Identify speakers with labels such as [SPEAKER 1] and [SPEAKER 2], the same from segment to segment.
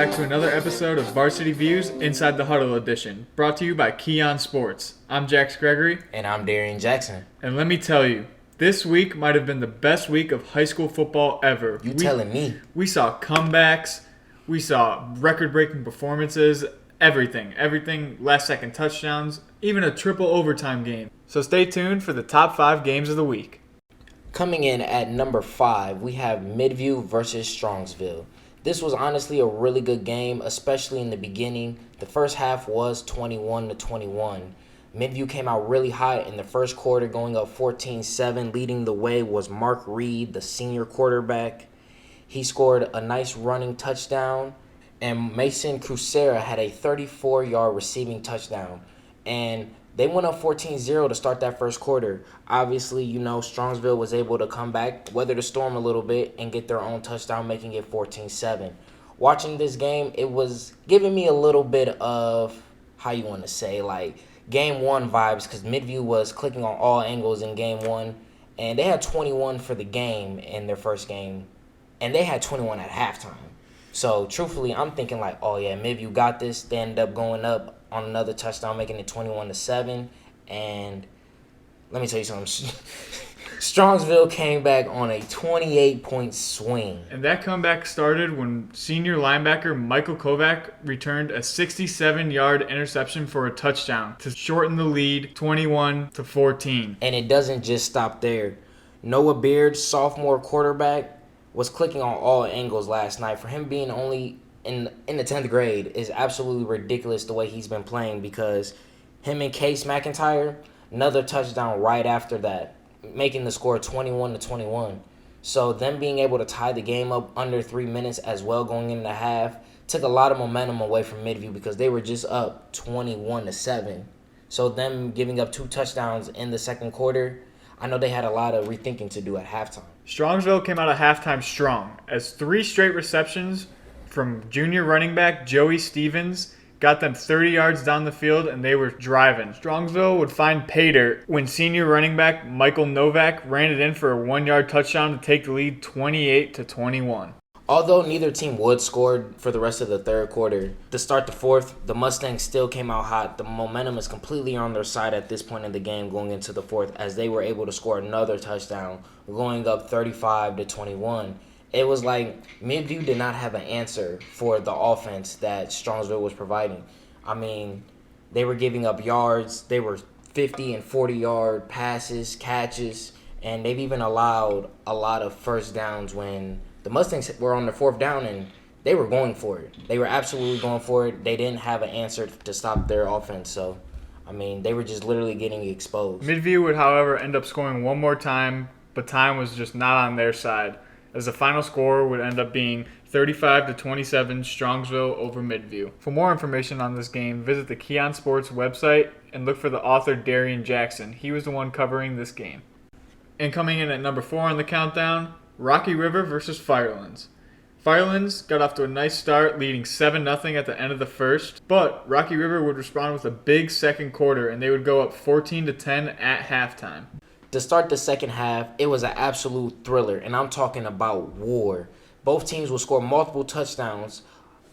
[SPEAKER 1] back to another episode of Varsity Views Inside the Huddle edition, brought to you by Keon Sports. I'm Jax Gregory.
[SPEAKER 2] And I'm Darien Jackson.
[SPEAKER 1] And let me tell you, this week might have been the best week of high school football ever.
[SPEAKER 2] Telling me.
[SPEAKER 1] We saw comebacks, we saw record-breaking performances, everything, last-second touchdowns, even a triple overtime game. So stay tuned for the top 5 games of the week.
[SPEAKER 2] Coming in at number 5, we have Midview versus Strongsville. This was honestly a really good game, especially in the beginning. The first half was 21-21. Midview came out really hot in the first quarter, going up 14-7. Leading the way was Mark Reed, the senior quarterback. He scored a nice running touchdown, and Mason Crucera had a 34-yard receiving touchdown. And they went up 14-0 to start that first quarter. Obviously, Strongsville was able to come back, weather the storm a little bit, and get their own touchdown, making it 14-7. Watching this game, it was giving me a little bit of, Game 1 vibes, because Midview was clicking on all angles in Game 1, and they had 21 for the game in their first game, and they had 21 at halftime. So, truthfully, I'm thinking Midview got this. They ended up going up on another touchdown, making it 21-7. And let me tell you something. Strongsville came back on a 28-point swing.
[SPEAKER 1] And that comeback started when senior linebacker Michael Kovac returned a 67-yard interception for a touchdown to shorten the lead 21-14.
[SPEAKER 2] And it doesn't just stop there. Noah Beard, sophomore quarterback, was clicking on all angles last night. For him being only in the 10th grade is absolutely ridiculous the way he's been playing, because him and Case McIntyre, another touchdown right after that, making the score 21-21. So them being able to tie the game up under 3 minutes as well going into the half took a lot of momentum away from Midview, because they were just up 21-7. So them giving up 2 touchdowns in the second quarter, I know they had a lot of rethinking to do at halftime.
[SPEAKER 1] Strongsville came out of halftime strong, as 3 straight receptions from junior running back Joey Stevens got them 30 yards down the field, and they were driving. Strongsville would find pay dirt when senior running back Michael Novak ran it in for a 1-yard touchdown to take the lead 28-21.
[SPEAKER 2] Although neither team would score for the rest of the third quarter, to start the fourth, the Mustangs still came out hot. The momentum is completely on their side at this point in the game going into the fourth, as they were able to score another touchdown, going up 35-21. It was like Midview did not have an answer for the offense that Strongsville was providing. I mean, they were giving up yards. They were 50 and 40-yard passes, catches, and they've even allowed a lot of first downs when the Mustangs were on the fourth down, and they were going for it. They were absolutely going for it. They didn't have an answer to stop their offense. So, they were just literally getting exposed.
[SPEAKER 1] Midview would, however, end up scoring one more time, but time was just not on their side, as the final score would end up being 35-27 Strongsville over Midview. For more information on this game, visit the Keon Sports website and look for the author Darien Jackson. He was the one covering this game. And coming in at number 4 on the countdown, Rocky River versus Firelands. Firelands got off to a nice start, leading 7-0 at the end of the first, but Rocky River would respond with a big second quarter, and they would go up 14-10 at halftime.
[SPEAKER 2] To start the second half, it was an absolute thriller, and I'm talking about war. Both teams will score multiple touchdowns,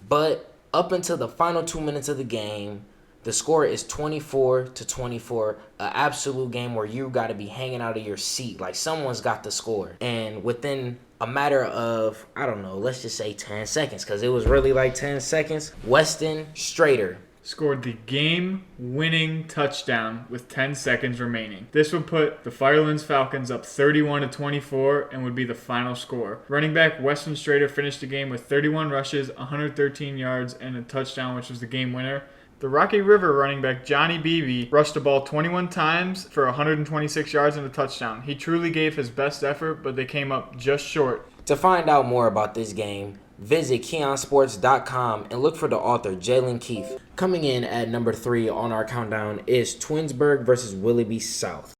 [SPEAKER 2] but up until the final 2 minutes of the game, the score is 24-24, an absolute game where you got to be hanging out of your seat, like someone's got to score. And within a matter of, let's just say 10 seconds, because it was really like 10 seconds, Weston Strader
[SPEAKER 1] scored the game-winning touchdown with 10 seconds remaining. This would put the Firelands Falcons up 31-24 and would be the final score. Running back Weston Strader finished the game with 31 rushes, 113 yards, and a touchdown, which was the game winner. The Rocky River running back Johnny Beebe rushed the ball 21 times for 126 yards and a touchdown. He truly gave his best effort, but they came up just short.
[SPEAKER 2] To find out more about this game, visit KeonSports.com and look for the author, Jalen Keefe. Coming in at number 3 on our countdown is Twinsburg versus Willoughby South.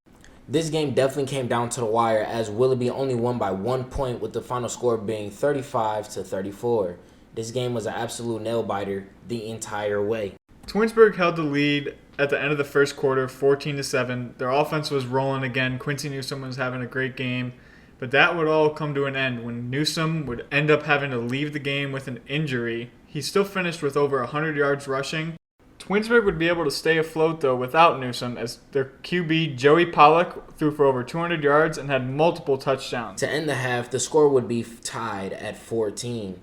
[SPEAKER 2] This game definitely came down to the wire, as Willoughby only won by 1 point, with the final score being 35-34. This game was an absolute nail-biter the entire way.
[SPEAKER 1] Twinsburg held the lead at the end of the first quarter, 14-7. Their offense was rolling again. Quincy Newsom was having a great game. But that would all come to an end when Newsome would end up having to leave the game with an injury. He still finished with over 100 yards rushing. Twinsburg would be able to stay afloat, though, without Newsome, as their QB, Joey Pollock, threw for over 200 yards and had multiple touchdowns.
[SPEAKER 2] To end the half, the score would be tied at 14.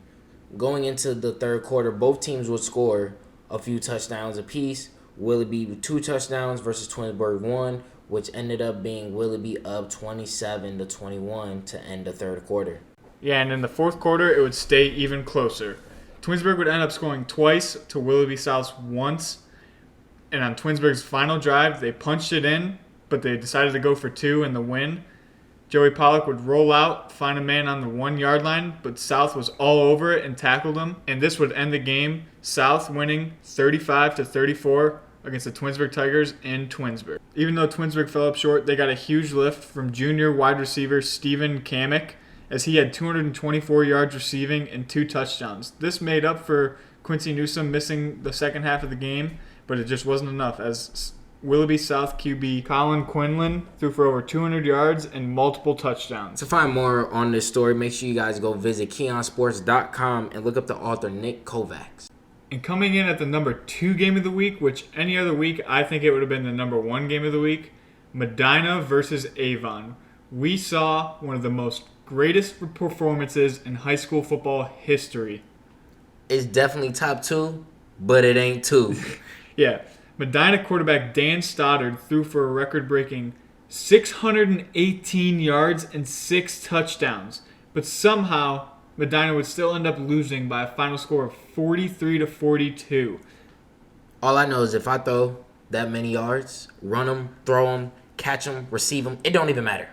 [SPEAKER 2] Going into the third quarter, both teams would score a few touchdowns apiece. Willoughby with 2 touchdowns versus Twinsburg 1, which ended up being Willoughby up 27-21 to end the third quarter.
[SPEAKER 1] Yeah, and in the fourth quarter, it would stay even closer. Twinsburg would end up scoring twice to Willoughby South once. And on Twinsburg's final drive, they punched it in, but they decided to go for 2 in the win. Joey Pollock would roll out, find a man on the 1-yard line, but South was all over it and tackled him. And this would end the game, South winning 35-34 against the Twinsburg Tigers in Twinsburg. Even though Twinsburg fell up short, they got a huge lift from junior wide receiver Stephen Kamick, as he had 224 yards receiving and 2 touchdowns. This made up for Quincy Newsome missing the second half of the game, but it just wasn't enough, as Willoughby South QB Colin Quinlan threw for over 200 yards and multiple touchdowns.
[SPEAKER 2] To find more on this story, make sure you guys go visit KeonSports.com and look up the author Nick Kovacs.
[SPEAKER 1] And coming in at the number 2 game of the week, which any other week I think it would have been the number 1 game of the week, Medina versus Avon. We saw one of the most greatest performances in high school football history.
[SPEAKER 2] It's definitely top 2, but it ain't 2.
[SPEAKER 1] Yeah. Medina quarterback Dan Stoddard threw for a record-breaking 618 yards and 6 touchdowns. But somehow, Medina would still end up losing by a final score of 43-42.
[SPEAKER 2] All I know is if I throw that many yards, run them, throw them, catch them, receive them, it don't even matter.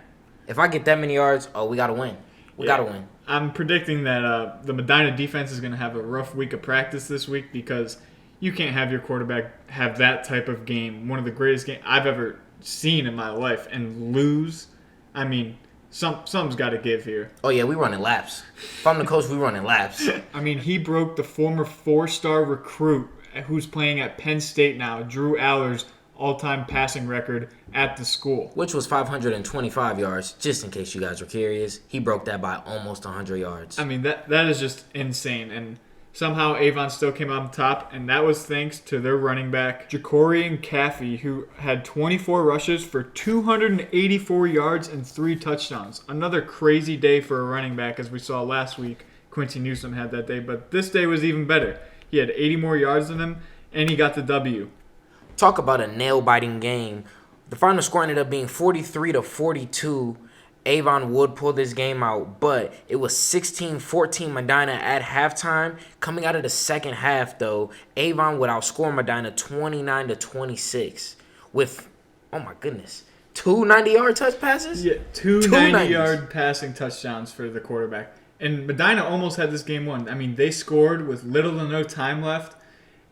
[SPEAKER 2] If I get that many yards, we got to win. We got to win.
[SPEAKER 1] I'm predicting that the Medina defense is going to have a rough week of practice this week because you can't have your quarterback have that type of game, one of the greatest games I've ever seen in my life, and lose. I mean, something's got to give here.
[SPEAKER 2] Oh, yeah, we running laps. If I'm the coach, we running laps.
[SPEAKER 1] I mean, he broke the former 4-star recruit who's playing at Penn State now, Drew Aller's all-time passing record at the school.
[SPEAKER 2] Which was 525 yards, just in case you guys were curious. He broke that by almost 100 yards.
[SPEAKER 1] I mean, that is just insane. And somehow Avon still came out on top, and that was thanks to their running back, Jacorian Caffey, who had 24 rushes for 284 yards and 3 touchdowns. Another crazy day for a running back, as we saw last week. Quincy Newsome had that day, but this day was even better. He had 80 more yards than him, and he got the W.
[SPEAKER 2] Talk about a nail-biting game. The final score ended up being 43-42. Avon would pull this game out, but it was 16-14 Medina at halftime. Coming out of the second half, though, Avon would outscore Medina 29-26 with, oh my goodness, 2 90-yard touch passes?
[SPEAKER 1] Yeah, two 90-yard passing touchdowns for the quarterback. And Medina almost had this game won. I mean, they scored with little to no time left,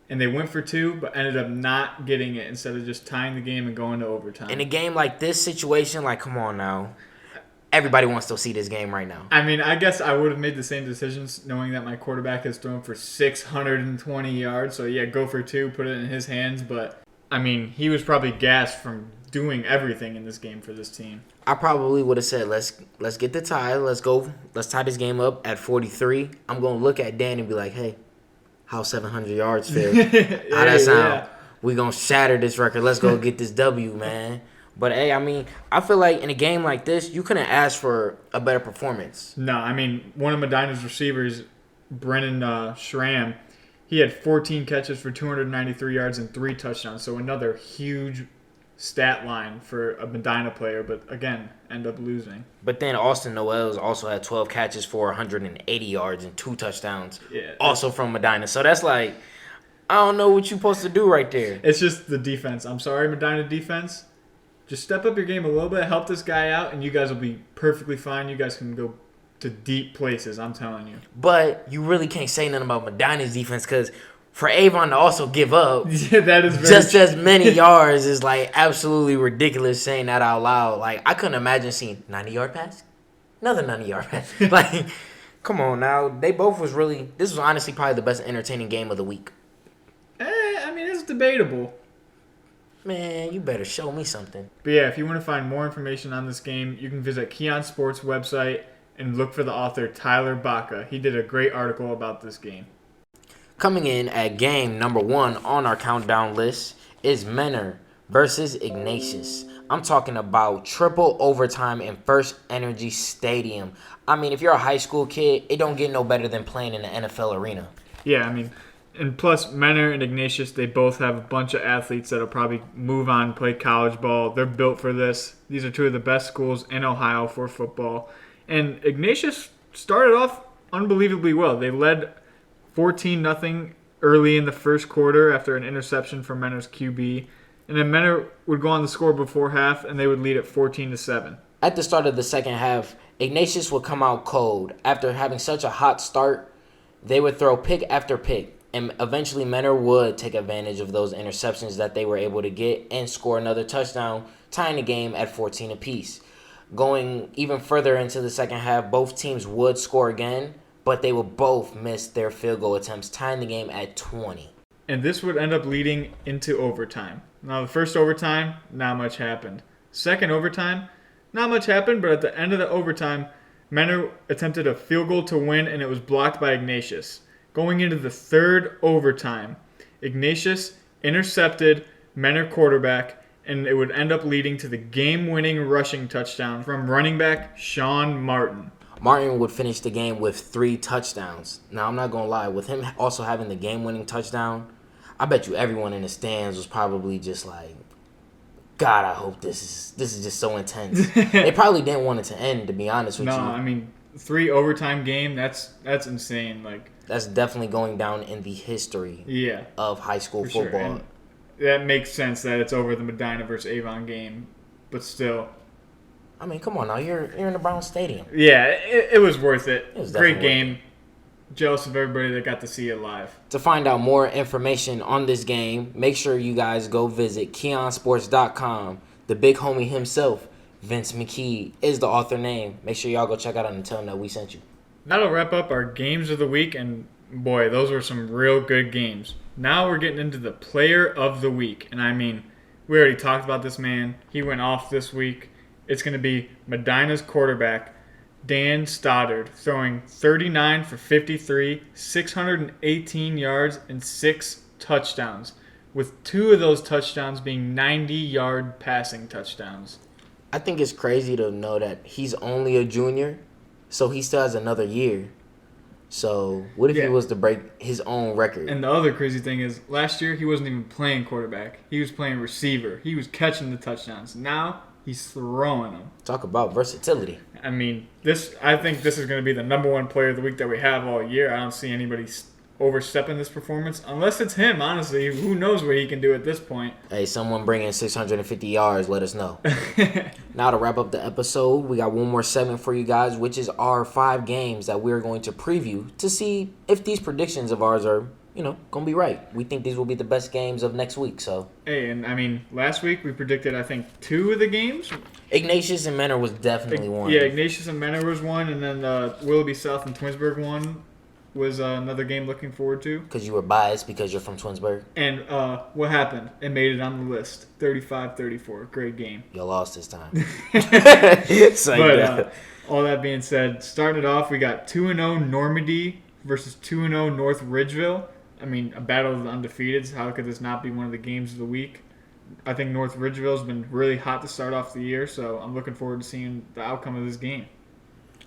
[SPEAKER 1] and they went for 2, but ended up not getting it instead of just tying the game and going to overtime.
[SPEAKER 2] In a game like this situation, like, come on now. Everybody wants to see this game right now.
[SPEAKER 1] I mean, I guess I would have made the same decisions knowing that my quarterback has thrown for 620 yards. So, yeah, go for 2, put it in his hands. But, I mean, he was probably gassed from doing everything in this game for this team.
[SPEAKER 2] I probably would have said, let's get the tie. Let's go. Let's tie this game up at 43. I'm going to look at Dan and be like, hey, how's 700 yards feel? How that sound? Yeah. We going to shatter this record. Let's go get this W, man. But, hey, I mean, I feel like in a game like this, you couldn't ask for a better performance.
[SPEAKER 1] No, I mean, one of Medina's receivers, Brennan Schramm, he had 14 catches for 293 yards and 3 touchdowns. So another huge stat line for a Medina player, but, again, end up losing.
[SPEAKER 2] But then Austin Noels also had 12 catches for 180 yards and 2 touchdowns, also from Medina. So that's like, I don't know what you're supposed to do right there.
[SPEAKER 1] It's just the defense. I'm sorry, Medina defense. Just step up your game a little bit, help this guy out, and you guys will be perfectly fine. You guys can go to deep places, I'm telling you.
[SPEAKER 2] But you really can't say nothing about Medina's defense because for Avon to also give up
[SPEAKER 1] that is
[SPEAKER 2] just as many yards is like absolutely ridiculous saying that out loud. Like, I couldn't imagine seeing 90-yard pass, another 90-yard pass. Like, come on now. They both was really – this was honestly probably the best entertaining game of the week.
[SPEAKER 1] I mean, it's debatable.
[SPEAKER 2] Man, you better show me something.
[SPEAKER 1] But yeah, if you want to find more information on this game, you can visit Keon Sports website and look for the author Tyler Baca. He did a great article about this game.
[SPEAKER 2] Coming in at game number 1 on our countdown list is Menor versus Ignatius. I'm talking about triple overtime in First Energy Stadium. I mean, if you're a high school kid, it don't get no better than playing in the NFL arena.
[SPEAKER 1] Yeah, I mean, and plus Menor and Ignatius, they both have a bunch of athletes that'll probably move on, play college ball. They're built for this. These are two of the best schools in Ohio for football. And Ignatius started off unbelievably well. They led 14-0 early in the first quarter after an interception from Menor's QB. And then Menor would go on the score before half, and they would lead at 14-7.
[SPEAKER 2] At the start of the second half, Ignatius would come out cold. After having such a hot start, they would throw pick after pick. And eventually Menor would take advantage of those interceptions that they were able to get and score another touchdown, tying the game at 14 apiece. Going even further into the second half, both teams would score again, but they would both miss their field goal attempts, tying the game at 20.
[SPEAKER 1] And this would end up leading into overtime. Now, the first overtime, not much happened. Second overtime, not much happened, but at the end of the overtime, Menor attempted a field goal to win, and it was blocked by Ignatius. Going into the third overtime, Ignatius intercepted Menor quarterback, and it would end up leading to the game-winning rushing touchdown from running back Sean Martin.
[SPEAKER 2] Martin would finish the game with 3 touchdowns. Now, I'm not going to lie. With him also having the game-winning touchdown, I bet you everyone in the stands was probably just like, God, I hope this is just so intense. They probably didn't want it to end, to be honest with you.
[SPEAKER 1] No, I mean, 3 overtime game, that's insane. Like,
[SPEAKER 2] that's definitely going down in the history of high school football.
[SPEAKER 1] Sure. That makes sense that it's over the Medina versus Avon game, but still.
[SPEAKER 2] I mean, come on now. You're in the Brown Stadium.
[SPEAKER 1] Yeah, it was worth it.
[SPEAKER 2] It was
[SPEAKER 1] great game. Jealous of everybody that got to see it live.
[SPEAKER 2] To find out more information on this game, make sure you guys go visit KeonSports.com. The big homie himself, Vince McKee, is the author name. Make sure y'all go check out and tell him that we sent you.
[SPEAKER 1] That'll wrap up our games of the week, and boy, those were some real good games. Now we're getting into the player of the week, and I mean, we already talked about this man. He went off this week. It's going to be Medina's quarterback, Dan Stoddard, throwing 39 for 53, 618 yards, and 6 touchdowns, with 2 of those touchdowns being 90-yard passing touchdowns.
[SPEAKER 2] I think it's crazy to know that he's only a junior, so he still has another year. So what if he was to break his own record?
[SPEAKER 1] And the other crazy thing is, last year he wasn't even playing quarterback. He was playing receiver. He was catching the touchdowns. Now he's throwing them.
[SPEAKER 2] Talk about versatility.
[SPEAKER 1] I mean, I think this is going to be the number 1 player of the week that we have all year. I don't see anybody overstepping this performance, unless it's him, honestly. Who knows what he can do at this point.
[SPEAKER 2] Hey, someone bring in 650 yards, let us know. Now to wrap up the episode, we got one more segment for you guys, which is our 5 games that we're going to preview to see if these predictions of ours are, going to be right. We think these will be the best games of next week, so.
[SPEAKER 1] Hey, and I mean, last week we predicted, I think, 2 of the games.
[SPEAKER 2] Ignatius and Menor was definitely one.
[SPEAKER 1] Yeah, Ignatius and Menor was one, and then Willoughby South and Twinsburg one was another game looking forward to.
[SPEAKER 2] Because you were biased because you're from Twinsburg.
[SPEAKER 1] And what happened? It made it on the list. 35-34. Great game.
[SPEAKER 2] You lost this time.
[SPEAKER 1] But all that being said, starting it off, we got 2-0 Normandy versus 2-0 North Ridgeville. I mean, a battle of the undefeateds. How could this not be one of the games of the week? I think North Ridgeville's been really hot to start off the year, so I'm looking forward to seeing the outcome of this game.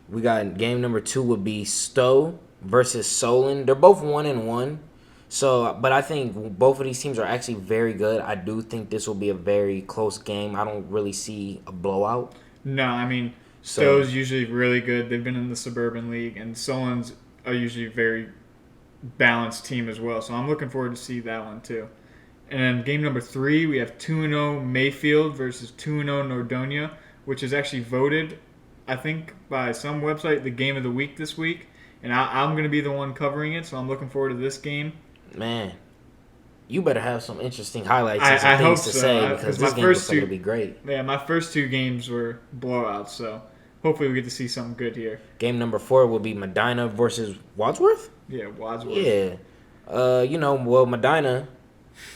[SPEAKER 2] We got game number 2 would be Stowe versus Solon. They're both 1-1. So, but I think both of these teams are actually very good. I do think this will be a very close game. I don't really see a blowout.
[SPEAKER 1] No, I mean, Stowe's usually really good. They've been in the Suburban League, and Solon's are usually a very balanced team as well. So I'm looking forward to see that one too. And then game number 3, we have 2-0 Mayfield versus 2-0 Nordonia, which is actually voted, I think, by some website, the game of the week this week. And I'm going to be the one covering it, so I'm looking forward to this game.
[SPEAKER 2] Man, you better have some interesting highlights and some things to say, because this game looks like it'll be great.
[SPEAKER 1] Yeah, my first 2 games were blowouts, so hopefully we get to see something good here.
[SPEAKER 2] Game number 4 will be Medina versus Wadsworth?
[SPEAKER 1] Yeah, Wadsworth.
[SPEAKER 2] Yeah. Medina,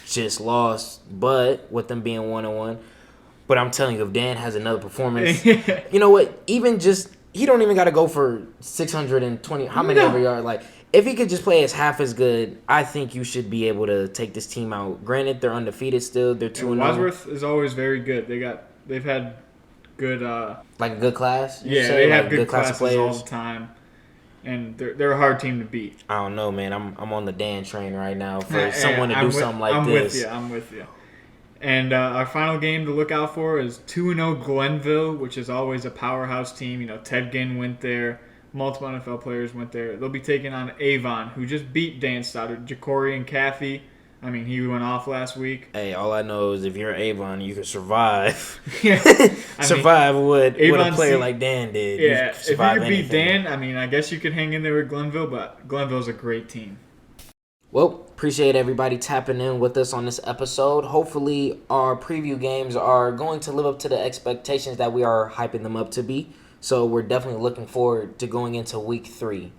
[SPEAKER 2] just lost, but with them being 1-1. But I'm telling you, if Dan has another performance, you know what? Even just he don't even got to go for 620. How many ever yards? Like if he could just play as half as good, I think you should be able to take this team out. Granted, they're undefeated still. They're 2-0.
[SPEAKER 1] Wadsworth is always very good. They've had good
[SPEAKER 2] like a good class.
[SPEAKER 1] Yeah, they have good classes all the time, and they're a hard team to beat.
[SPEAKER 2] I don't know, man. I'm on the Dan train right now for someone to do something like this.
[SPEAKER 1] I'm with you. And our final game to look out for is 2-0 Glenville, which is always a powerhouse team. You know, Ted Ginn went there. Multiple NFL players went there. They'll be taking on Avon, who just beat Dan Stoddard. Jacory and Kathy. I mean, he went off last week.
[SPEAKER 2] Hey, all I know is if you're Avon, you can survive.
[SPEAKER 1] Survive
[SPEAKER 2] what a player like Dan did.
[SPEAKER 1] Yeah, if you could beat Dan, I mean, I guess you could hang in there with Glenville, but Glenville's a great team.
[SPEAKER 2] Well, appreciate everybody tapping in with us on this episode. Hopefully, our preview games are going to live up to the expectations that we are hyping them up to be. So we're definitely looking forward to going into week 3.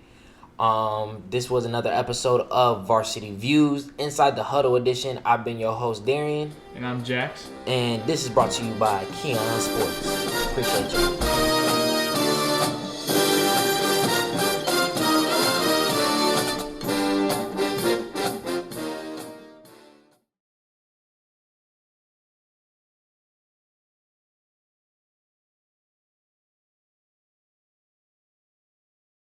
[SPEAKER 2] This was another episode of Varsity Views Inside the Huddle edition. I've been your host, Darien.
[SPEAKER 1] And I'm Jax.
[SPEAKER 2] And this is brought to you by Keon Sports. Appreciate you.